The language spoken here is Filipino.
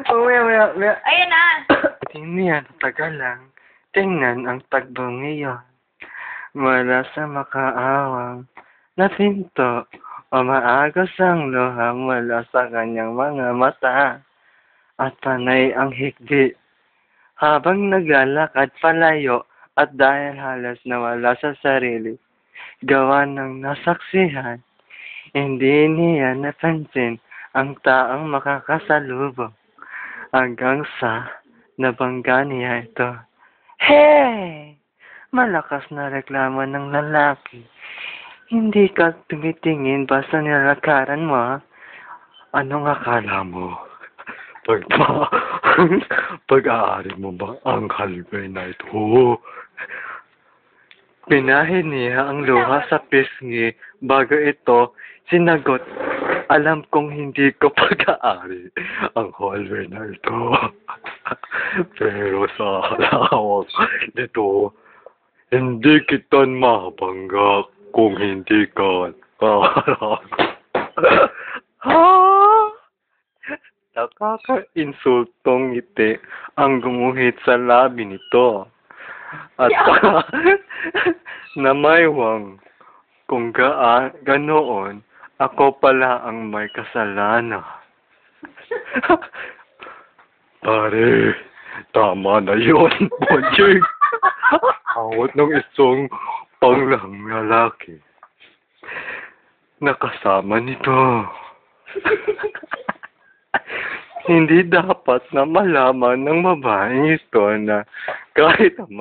Maya. Ayun na. Tingnan, tagal lang. Tingnan ang tagbo ngayon. Mula sa makaawang na pinto o maagos ang luha mula sa kanyang mga mata. At panay ang higdi habang naglalakad palayo at dahil halos nawala sa sarili. Gawa ng nasaksihan, hindi niya napansin ang taong makakasalubong hanggang sa nabangga niya ito. Hey! Malakas na reklamo ng lalaki. Hindi ka tumitingin ba sa nilakaran mo? Anong akala mo? Pag-aari mo ba ang halway na ito? Pinahid niya ang luha sa pisngi bago ito sinagot. Alam kong hindi ko pag-aari ang hallway na ito. Pero sa halawak nito, hindi kita mabangga kung hindi ka kaharap. Ha? Nakaka-insultong ngiti ang gumuhit sa labi nito. At namaywang kung ganoon, ako pala ang may kasalanan. Pare, tama na yun, Bonjing. Awat ng isang panglang lalaki. Nakasama nito. Hindi dapat na malaman ng babaeng ito na kahit ang